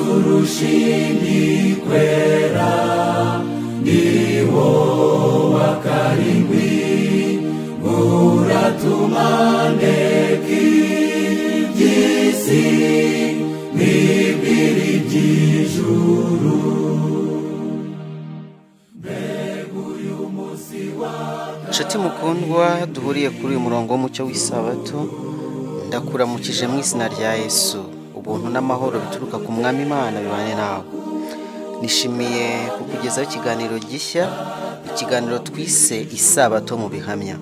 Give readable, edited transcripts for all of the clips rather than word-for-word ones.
urushini kwera ni wo wa karindwi uratumandeki by'isi n'ibiri by'ijuru. Nshuti mukundwa, duhuriye kuri uyu murongo w'umucyo w'isabato, ndakuramukije mu izina rya Yesu. Ubuntu n'amahoro bituruka ku Mwami Imana bibane nawe. Nishimiye kukugezaho ikiganiro gishya, ikiganiro twise isabato mu bihamya.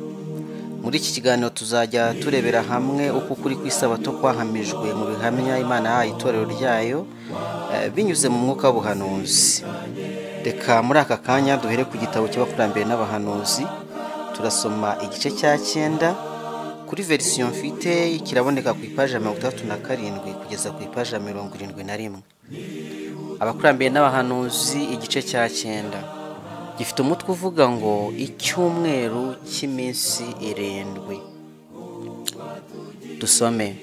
Muri iki kiganiro tuzajya turebera hamwe uko kuri ku isabato kwahamijwe mu bihamya Imana yahaye itorero ryayo binyuze mu mwuka w'ubuhanuzi. Reka muri aka kanya duhere ku gitabo cy'abakurambere n'abahanuzi. Turasoma igice cya 9 kuri version mfite kiraboneka ku ipaji ya 37 kugeza ku ipaji ya 71. Abakurambere n'abahanuzi igice cya 9 gifite umutwe uvuga ngo icyumweru cy'iminsi 7. Dusome.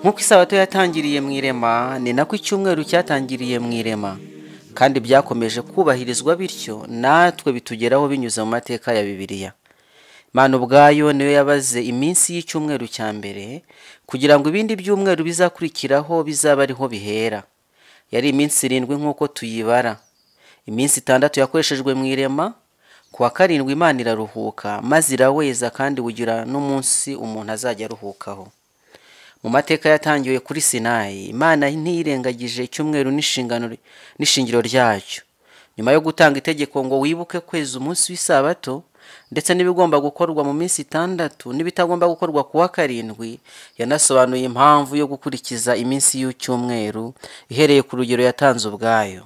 Nk'uko isabato yatangiriye mu irema, ni nako icyumweru cyatangiriye mu irema, kandi byakomeje kubahirizwa bityo natwe bitugeraho binyuze mu mateka ya Bibiliya. Imana ubwayo niyo yabaze iminsi y'icyumweru cya mbere kugira ngo ibindi byumweru bizakurikiraho bizaba ariho bihera. Yari iminsi 7 nk'uko tuyibara. Iminsi 6 yakoreshejwe mu irema, ku wa karindwi Imana iraruhuka maze iraweza kandi bugira n'umunsi umuntu azajya aruhukaho. Mu mateka yatangiwe kuri Sinayi, Imana ntiyirengagije icyumweru n'ishingiro ryacyo. Nyuma yo gutanga itegeko ngo wibuke kweza umunsi w'isabato ndetse n'ibigomba gukorwa mu minsi 6 n'ibitagomba gukorwa ku wa karindwi, yanasobanuye impamvu yo gukurikiza iminsi y'icyumweru ihereye ku rugero yatanze ubwayo.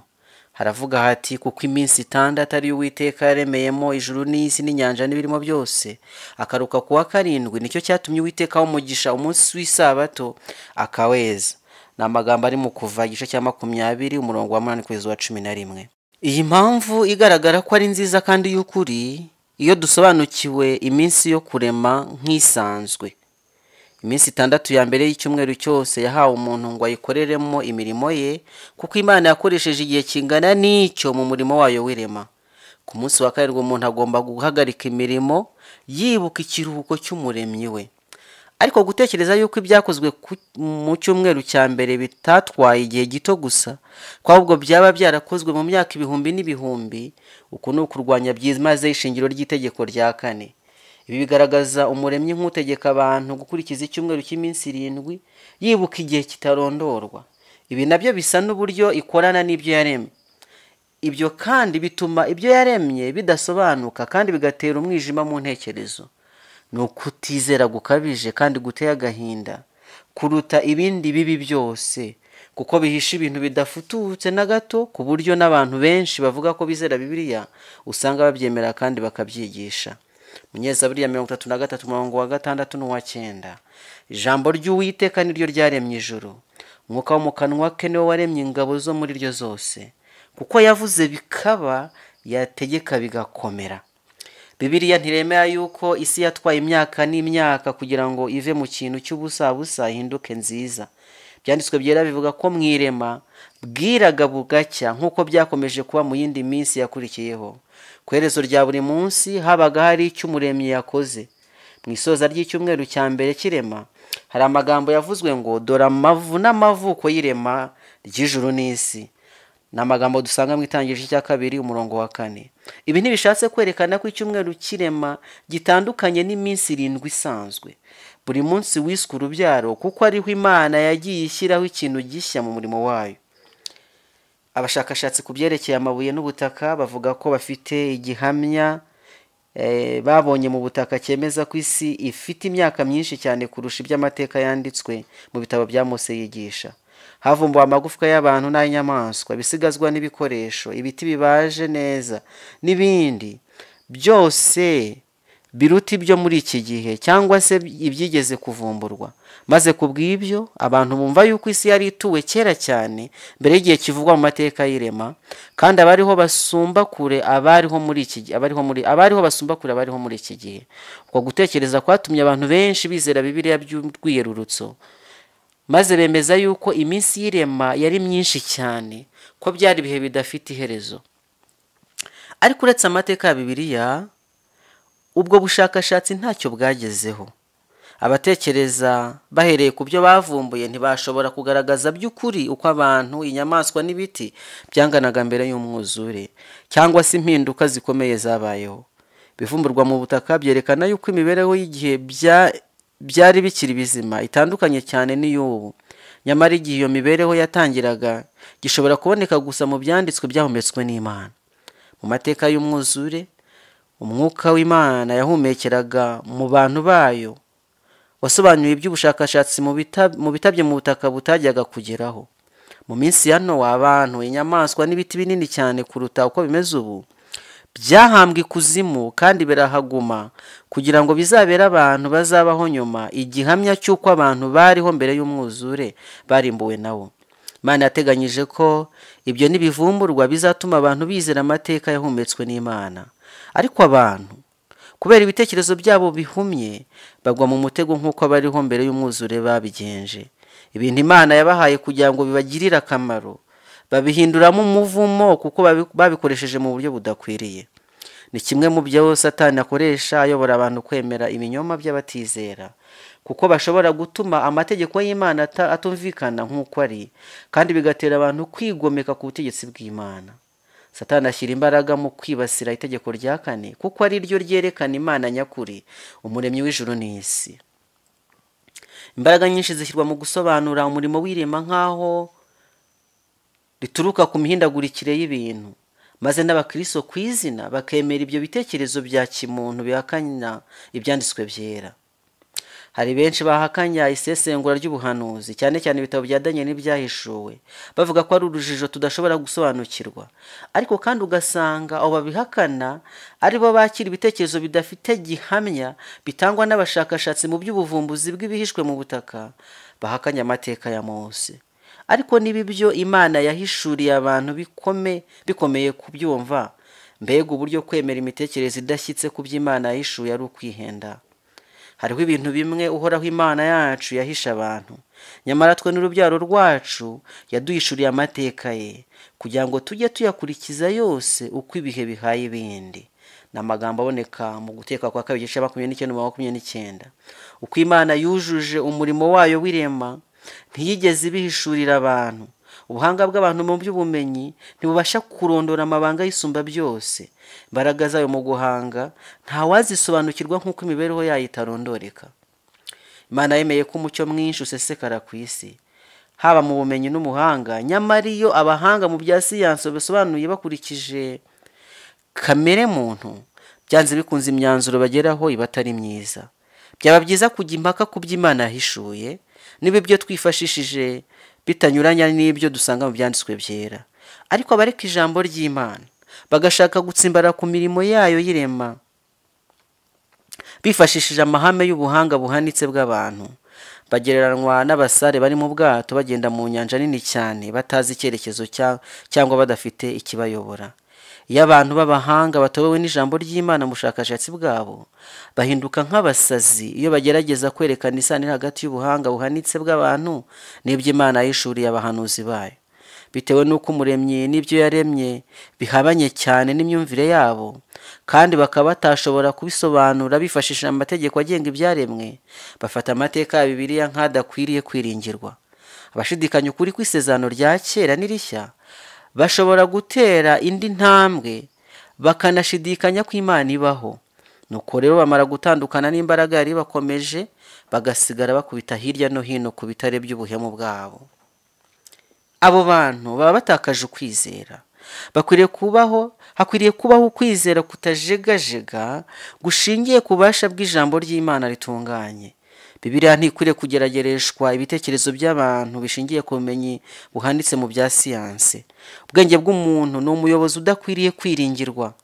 Haravuga hati, kuko iminsi 6 ari Uwiteka yaremeyemo ijuru n'isi n'inyanja n'ibirimo byose, akaruka ku wa karindwi, nicyo cyatumye Uwiteka umugisha umunsi w'isabato akaweza. Ni amagambo ari mu Kuva igice cya 20 umurongo wa 8 kugeza wa 11. Iyi mpamvu igaragara ko ari nziza kandi y'ukuri iyo dusobanukiwe iminsi yo kurema nk'isanzwe. Iminsi 6 ya mbere y'icyumweru cyose yahawe umuntu ngo ayikoreremo imirimo ye, kuko Imana yakoresheje igihe kingana n'icyo mu murimo wayo w'irema. Ku munsi wa karindwi umuntu agomba guhagarika imirimo yibuka ikiruhuko cy'umuremyi we. Ariko gutekereza yuko ibyakozwe mu cyumweru cya mbere bitatwaye igihe gito gusa, ko ahubwo byaba byarakozwe mu myaka ibihumbi n'ibihumbi, uko ni ukurwanya byimaze ishingiro ry'itegeko rya 4. Ibi bigaragaza umuremyi nk'utegeka abantu gukurikiza icyumweru cy'iminsi 7 yibuka igihe kitarondorwa. Ibi nabyo bisa n'uburyo ikorana n'ibyo yaremye. Ibyo kandi bituma ibyo yaremye bidasobanuka kandi bigatera umwijima mu ntekerezo. Ni ukutizera gukabije kandi guteye agahinda kuruta ibindi bibi byose, kuko bihisha ibintu bidafututse na gato, ku buryo n'abantu benshi bavuga ko bizera Bibiliya usanga babyemera kandi bakabyigisha. Munyezaburi ya 33 umurongo wa 6 n'uwa 9. Ijambo ry'Uwiteka niryo ryaremye ijuru, umwuka wo mu kanwa ke niwo waremye ingabo zo muri ryo zose. Kuko yavuze bikaba, yategeka bigakomera. Bibiliya ntiremera yuko isi yatwaye imyaka n'imyaka kugira ngo ive mu kintu cy'ubusabusa ihinduke nziza. Byanditswe byera bivuga ko mu irema bwiraga bugacya nk'uko byakomeje kuba mu yindi minsi yakurikiyeho. Ku iherezo rya buri munsi habaga hari icyo umuremyi yakoze. Mu isoza ry'icyumweru cya mbere kirema hari amagambo yavuzwe ngo dore amavu n'amavuko y'irema ry'ijuru n'isi. Ni amagambo dusanga mu Itangiriro cya 2 umurongo wa 4. Ibi ntibishatse kwerekana ko icyumweru kirema gitandukanye n'iminsi 7 isanzwe. Buri munsi wiswe urubyaro kuko ariho Imana yagiye ishyiraho ikintu gishya mu murimo wayo. Abashakashatsi ku byerekeye amabuye n'ubutaka bavuga ko bafite igihamya babonye mu butaka cyemeza ko isi ifite imyaka myinshi cyane kurusha iby'amateka yanditswe mu bitabo bya Mose yigisha. Havumbuwe amagufwa y'abantu n'ay'inyamaswa, bisigazwa n'ibikoresho, ibiti bibaje neza n'ibindi byose biruta ibyo muri iki gihe cyangwa se ibyigeze kuvumburwa. Maze kubw'ibyo abantu bumva yuko isi yari ituwe kera cyane mbere y'igihe kivugwa mu mateka y'irema, kandi abariho basumba kure abariho muri iki gihe. Uko gutekereza kwatumye abantu benshi bizera Bibiliya by'urwiyerurutso. maze bemeza yuko iminsi y'irema yari myinshi cyane, ko byari ibihe bidafite iherezo. Ariko uretse amateka ya Bibiliya, ubwo bushakashatsi ntacyo bwagezeho. Abatekereza bahereye ku byo bavumbuye ntibashobora kugaragaza by'ukuri uko abantu, inyamaswa n'ibiti byanganaga mbere y'umwuzure, cyangwa se impinduka zikomeye zabayeho. Ibivumburwa mu butaka byerekana yuko imibereho y'igihe byari bikiri bizima itandukanye cyane n'iy'ubu. Nyamara igihe iyo mibereho yatangiraga gishobora kuboneka gusa mu byanditswe byahumetswe n'Imana. Mu mateka y'umwuzure, umwuka w'Imana yahumekeraga mu bantu bayo wasobanuye iby'ubushakashatsi mu bitabye mu butaka butajyaga kugeraho. Mu minsi ya Nowa, abantu, inyamaswa n'ibiti binini cyane kuruta uko bimeze ubu byahambwe ikuzimu kandi birahaguma, kugira ngo bizabere abantu bazabaho nyuma igihamya cy'uko abantu bariho mbere y'umwuzure barimbuwe nawo. Imana yateganyije ko ibyo n'ibivumburwa bizatuma abantu bizera amateka yahumetswe n'Imana. Ariko abantu, kubera ibitekerezo byabo bihumye, bagwa mu mutego nk'uko abariho mbere y'umwuzure babigenje. Ibintu Imana yabahaye kugira ngo bibagirire akamaro babihinduramo umuvumo, kuko babikoresheje mu buryo budakwiriye. Ni kimwe mu byo Satani akoresha ayobora abantu kwemera ibinyoma by'abatizera, kuko bashobora gutuma amategeko y'Imana atumvikana nk'uko ari, kandi bigatera abantu kwigomeka ku butegetsi bw'Imana. Satani ashyira imbaraga mu kwibasira itegeko rya kane, kuko ari ryo ryerekana Imana nyakuri, umuremyi w'ijuru n'isi. Imbaraga nyinshi zishyirwa mu gusobanura umurimo w'irema nk'aho rituruka ku mihindagurikire y'ibintu, maze n'abakristo ku izina bakemera ibyo bitekerezo bya kimuntu bihakanya ibyanditswe byera. Hari benshi bahakanya isesengura ry'ubuhanuzi, cyane cyane ibitabo bya Danieli n'ibyahishuwe, bavuga ko ari urujijo tudashobora gusobanukirwa. Ariko kandi ugasanga abo babihakana ari bo bakira ibitekerezo bidafite gihamya bitangwa n'abashakashatsi mu by'ubuvumbuzi bw'ibihishwe mu butaka, bahakanya amateka ya Mose. Ariko niba ibyo Imana yahishuriye abantu bikomeye kubyumva, mbega uburyo kwemera imitekerereze idashyitse ku by'Imana yahishuye ari ukwihenda. Hariho ibintu bimwe uhoraho Imana yacu yahisha abantu, nyamara twe n'urubyaro rwacu yaduhishuriye amateka ye, kugira ngo tujye tuyakurikiza yose uko ibihe bihaye ibindi. Ni amagambo aboneka mu Gutegeka kwa 2:29-29. Uko Imana yujuje umurimo wayo w'irema, ntiyigeze ibihishurira abantu. Ubuhanga bw'abantu mu by'ubumenyi ntibubasha kurondora amabanga y'isumba byose. Imbaraga zayo mu guhanga ntawazisobanukirwa nk'uko imibereho yayo itarondoreka. Imana yemeye ko umucyo mwinshi usesekara ku isi, haba mu bumenyi n'umuhanga, nyamara iyo abahanga mu bya siyansi basobanuye bakurikije kamere muntu, byanze bikunze imyanzuro bageraho iba atari myiza. Byaba byiza kujya impaka ku by'Imana yahishuye, niba ibyo twifashishije bitanyuranya n'ibyo dusanga mu byanditswe byera. Ariko abareka ijambo ry'Imana bagashaka gutsimbara ku mirimo yayo y'irema, bifashishije amahame y'ubuhanga buhanitse bw'abantu, bagereranywa n'abasare bari mu bwato bagenda mu nyanja nini cyane batazi icyerekezo cyangwa badafite ikibayobora. Iyo abantu b'abahanga batobewe n'ijambo ry'Imana mu bushakashatsi bwabo, bahinduka nk'abasazi iyo bagerageza kwerekana isano hagati y'ubuhanga buhanitse bw'abantu n'ibyo Imana yahishuriye abahanuzi bayo. Bitewe n'uko umuremyi n'ibyo yaremye bihabanye cyane n'imyumvire yabo, kandi bakaba batashobora kubisobanura bifashishije amategeko agenga ibyaremwe, bafata amateka ya Bibiliya nk'adakwiriye kwiringirwa. Abashidikanya ukuri kw'isezerano rya kera n'irishya bashobora gutera indi ntambwe bakanashidikanya ko Imana ibaho. Nuko rero bamara gutandukana n'imbaraga yari bakomeje, bagasigara bakubita hirya no hino ku bitare by'ubuhemu bwabo. Abo bantu baba batakaje ukwizera. Hakwiriye kubaho ukwizera kutajegajega gushingiye ku bubasha bw'ijambo ry'Imana ritunganye. Bibiliya ntikwiriye kugeragereshwa ibitekerezo by'abantu bishingiye ku bumenyi buhanitse mu bya siyansi. Ubwenge bw'umuntu ni umuyobozi udakwiriye kwiringirwa.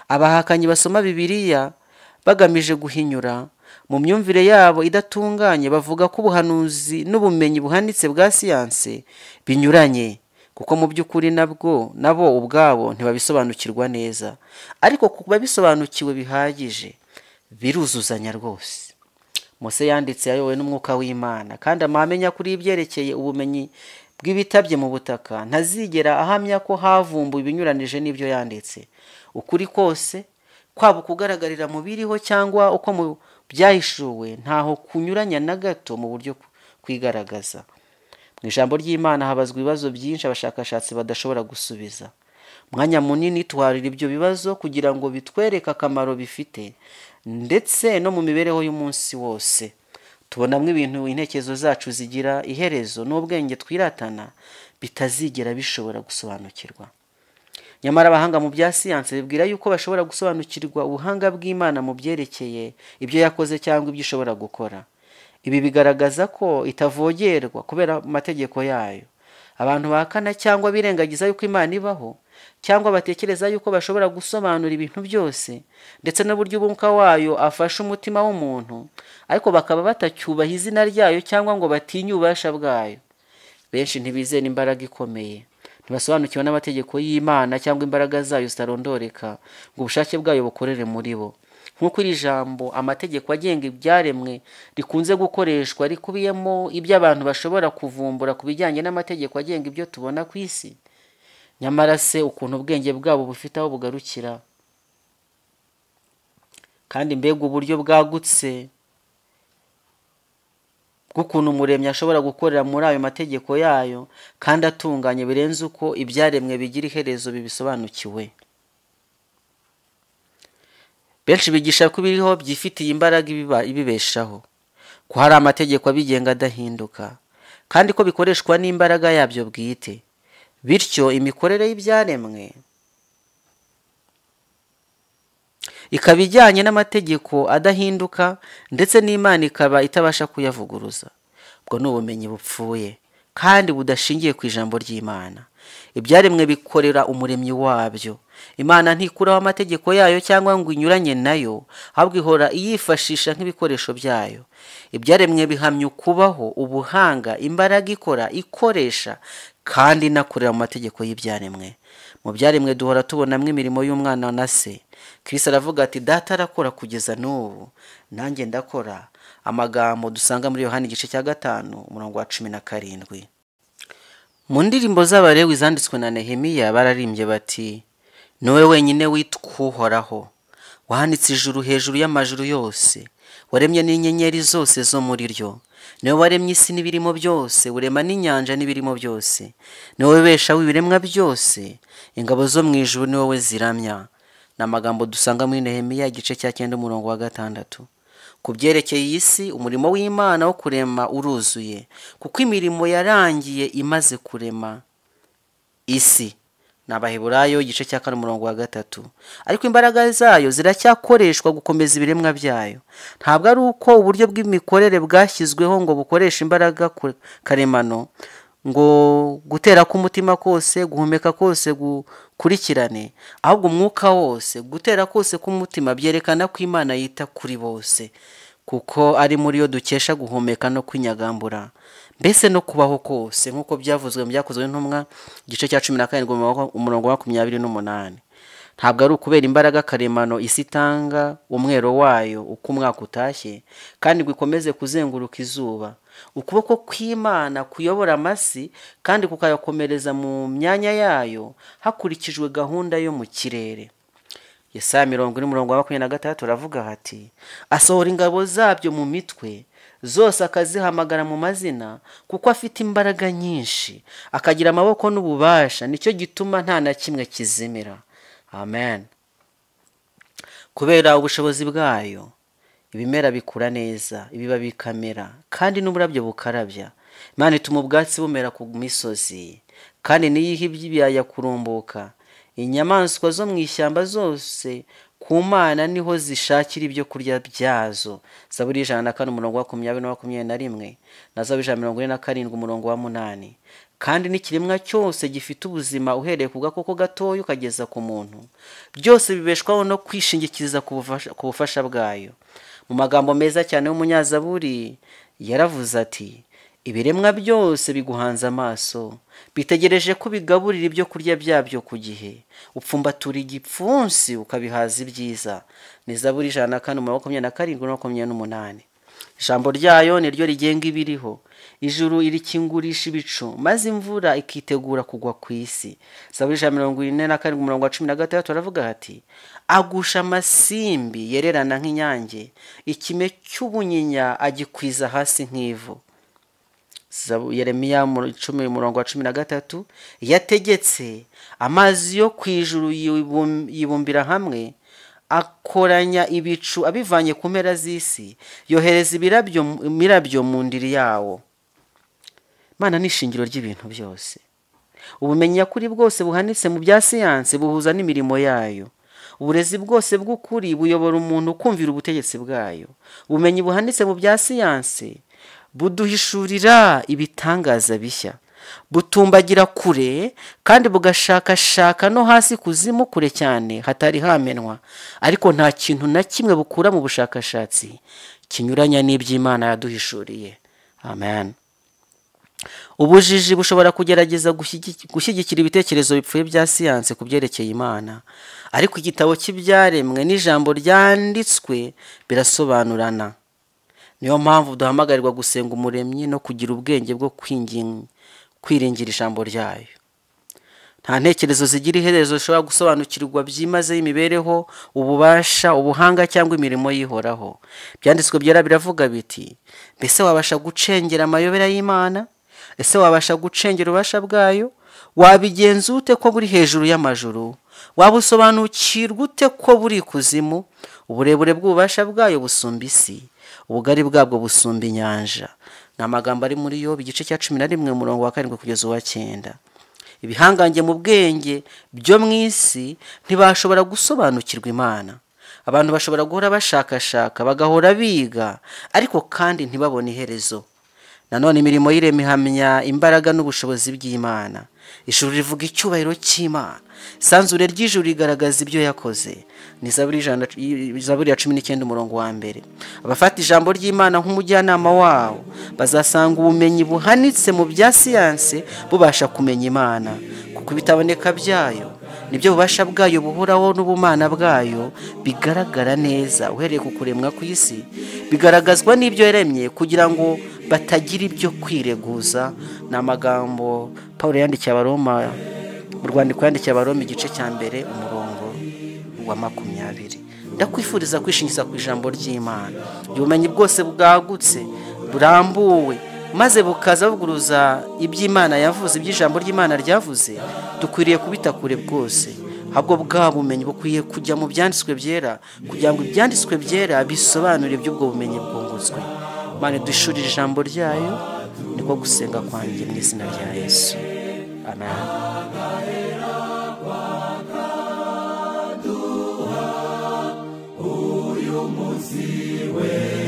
Abahakanyi basoma Bibiliya bagamije guhinyura mu myumvire yabo idatunganye, bavuga ko ubuhanuzi n'ubumenyi buhanitse bwa siyansi binyuranye, kuko mu by'ukuri nabo ubwabo ntibabisobanukirwa neza. Ariko kuba bisobanukiwe bihagije, biruzuzanya rwose. Mose yanditse ayobowe n'umwuka w'Imana, kandi amahame nyakuri y'ibyerekeye ubumenyi bw'ibitabye mu butaka ntazigera ahamya ko havumbuwe ibinyuranije n'ibyo yanditse. Ukuri kose, kwaba kugaragarira mu biriho cyangwa uko mu byahishuwe, ntaho kunyuranya na gato mu buryo kwigaragaza. Mu ijambo ry'Imana habazwa ibibazo byinshi abashakashatsi badashobora gusubiza. Mwanya munini tuharira ibyo bibazo kugira ngo bitwereke akamaro bifite, ndetse no mu mibereho y'umunsi wose. Tubonamo ibintu intekerezo zacu zigira iherezo n'ubwenge twiratana bitazigera bishobora gusobanukirwa. Nyamara abahanga mu bya siyansi bibwira yuko bashobora gusobanukirwa ubuhanga bw'Imana mu byerekeye ibyo yakoze cyangwa ibyo ishobora gukora. Ibi bigaragaza ko itavogerwa kubera amategeko yayo. Abantu bahakana cyangwa birengagiza yuko Imana ibaho, cyangwa batekereza yuko bashobora gusobanura ibintu byose, ndetse n'uburyo umwuka wayo afasha umutima w'umuntu, ariko bakaba batacyubaha izina ryayo cyangwa ngo batinye ububasha bwayo. Benshi ntibizera imbaraga ikomeye, ntibasobanukiwe n'amategeko y'Imana cyangwa imbaraga zayo zitarondoreka ngo ubushake bwayo bukorere muri bo. Nk'uko iri jambo amategeko agenga ibyaremwe rikunze gukoreshwa rikubiyemo ibyo abantu bashobora kuvumbura ku bijyanye n'amategeko agenga ibyo tubona ku isi, nyamara se ukuntu ubwenge bwabo bufite aho bugarukira, kandi mbega uburyo bwagutse bw'ukuntu umuremyi ashobora gukorera muri ayo mategeko yayo kandi atunganye birenze uko ibyaremwe bigira iherezo bibisobanukiwe. Benshi bigisha ko ibiriho byifitiye imbaraga ibibeshaho, ko hari amategeko abigenga adahinduka, kandi ko bikoreshwa n'imbaraga yabyo bwite. Bityo imikorere y'ibyaremwe ikaba ijyanye n'amategeko adahinduka, ndetse n'Imana ikaba itabasha kuyavuguruza. Ubwo ni ubumenyi bupfuye kandi budashingiye ku ijambo ry'Imana. Ibyaremwe bikorera umuremyi wabyo. Imana ntikuraho amategeko yayo cyangwa ngo inyuranye nayo, ahubwo ihora iyifashisha nk'ibikoresho byayo. Ibyaremwe bihamya ukubaho, ubuhanga, imbaraga ikora, ikoresha, kandi inakorera mu mategeko y'ibyaremwe. Mu byaremwe duhora tubonamo imirimo y'umwana na se. Kristo aravuga ati, data arakora kugeza n'ubu, nanjye ndakora. Amagambo dusanga muri Yohana igice cya 5 umurongo wa 17. Mu ndirimbo z'Abalewi zanditswe na Nehemiya bararimbye bati, ni wowe wenyine witwa Uhoraho, wahanitse ijuru hejuru y'amajuru yose, waremye n'inyenyeri zose zo muri ryo. Ni wowe waremye isi n'ibirimo byose, urema n'inyanja n'ibirimo byose. Ni wowe besha w'ibiremwa byose, ingabo zo mu ijuru ni wowe ziramya. Ni amagambo dusanga muri Nehemiya igice cya 9 umurongo wa 6. Ku byerekeye iyi si, umurimo w'Imana wo kurema uruzuye, kuko imirimo yarangiye imaze kurema isi. Ni Abaheburayo igice cya 4 umurongo wa 3. Ariko imbaraga zayo ziracyakoreshwa gukomeza ibiremwa byayo. Ntabwo ari uko uburyo bw'imikorere bwashyizweho ngo bukoreshe imbaraga karemano, ngo gutera k'umutima kose, guhumeka kose gukurikirane, ahubwo umwuka wose, gutera kose k'umutima byerekana ko Imana yita kuri bose, kuko ari muri yo dukesha guhumeka no kwinyagambura, mbese no kubaho kose, nk'uko byavuzwe mu Byakozwe n'Intumwa igice cya 17 umurongo wa 28. Ntabwo ari ukubera imbaraga karemano isi itanga umwero wayo uko umwaka utashye, kandi gukomeze kuzenguruka izuba. Ukuboko kw'Imana kuyobora amasi kandi kukayakomereza mu myanya yayo hakurikijwe gahunda yo mu kirere. Yesaya 40 umurongo wa 23 aravuga hati, asohora ingabo zabyo mu mitwe zose akazihamagara mu mazina, kuko afite imbaraga nyinshi, akagira amaboko n'ububasha, nicyo gituma nta na kimwe kizimira. Amen. Kubera ubushobozi bwayo, ibimera bikura neza, ibiba bikamera, kandi n'uburabyo bukarabya. Imana ituma ubwatsi bumera ku misozi, kandi niyiha ibyibiyaya kurumbuka. Inyamaswa zo mu ishyamba zose ku Mana niho zishakira ibyo kurya byazo. Zaburi 104 umurongo wa 20 na 21, na Zaburi 147 umurongo wa 8. Kandi n'ikiremwa cyose gifite ubuzima uhereye ku gakoko gatoyo ukageza ku muntu, byose bibeshwaho no kwishingikiriza ku bufasha bwayo. Mu magambo meza cyane y'umunyazaburi yaravuze ati, ibiremwa byose biguhanze amaso, bitegereje ko bigaburira ibyo kurya byabyo ku gihe, upfumbatura igipfunsi ukabihaza ibyiza. Ni Zaburi 104 umurongo wa 27 na 28. ijambo ryayo niryo rigenga ibiriho. Ijuru irikingurisha ibicu maze imvura ikitegura kugwa ku isi. Zaburi 47:13 aravuga ati, agusha amasimbi yererana nk'inyange, ikime cy'ubunyinya agikwiza hasi nk'ivu. Yeremiya 10:13 yategetse amazi yo kwijuru yibumbira hamwe, akoranya ibicu abivanye ku mpera z'isi, yohereza imirabyo mu ndiri yawo. Imana ni ishingiro ry'ibintu byose. Ubumenyi nyakuri bwose buhanitse mu bya siyansi buhuza n'imirimo yayo. Uburezi bwose bw'ukuri buyobora umuntu kumvira ubutegetsi bwayo. Ubumenyi buhanitse mu bya siyansi buduhishurira ibitangaza bishya, butumbagira kure kandi bugashakashaka no hasi kuzimu kure cyane hatari hamenwa, ariko nta kintu na kimwe bukura mu bushakashatsi kinyuranya n'iby'Imana yaduhishuriye. Amen. Ubujiji bushobora kugerageza gushyigikira ibitekerezo bipfuye bya siyansi ku byerekeye Imana, ariko igitabo cy'ibyaremwe n'ijambo ryanditswe birasobanurana. Niyo mpamvu duhamagarirwa gusenga Umuremyi no kugira ubwenge bwo kwiringira ijambo ryayo. Nta ntekerezo zigira iherezo zishobora gusobanukirwa byimazeyo imibereho, ububasha, ubuhanga cyangwa imirimo yihoraho. Byanditswe byera biravuga biti, mbese wabasha gucengera amayobera y'Imana? Ese wabasha gucengera ububasha bwayo? Wabigenza ute ko buri hejuru y'amajuru? Wabusobanukirwa ute ko buri kuzimu? Uburebure bw'ububasha bwayo busumba isi, ubugari bwabwo busumba inyanja. Ni amagambo ari muri Yobu igice cya 11:7 kugeza 9. Ibihangange mu bwenge byo mu isi ntibashobora gusobanukirwa Imana. Abantu bashobora guhora bashakashaka, bagahora biga, ariko kandi ntibabone iherezo. Nanone imirimo y'irema ihamya imbaraga n'ubushobozi by'Imana. Ijuru rivuga icyubahiro cy'Imana, isanzure ry'ijuru rigaragaza ibyo yakoze. Ni Zaburi ya 19:1. Abafata ijambo ry'Imana nk'umujyanama wabo bazasanga ubumenyi buhanitse mu bya siyansi bubasha kumenya Imana, kuko bitaboneka byayo nibyo bubasha bwayo buhoraho n'ubumana bwayo bigaragara neza uhereye ku kuremwa ku isi, bigaragazwa n'ibyo yaremye kugira ngo batagira ibyo kwireguza. Ni amagambo Paulo yandikiye Abaroma, mu rwandiko yandikiye Abaroma igice cya 1 umurongo wa 20. Ndakwifuriza kwishingiza ku ijambo ry'Imana. Ubumenyi bwose bwagutse burambuwe maze bukaza buguruza iby'Imana yavuze, iby'ijambo ry'Imana ryavuze, dukwiriye kubita kure bwose. Habwo bwa bumenyi bukwiye kujya mu byanditswe byera kugira ngo ibyanditswe byera bisobanure iby'ubwo bumenyi bwunguzwe. Imana dushurira ijambo ryayo, niko gusenga kwanjye mu izina rya Yesu. Amen. Uyu munsi we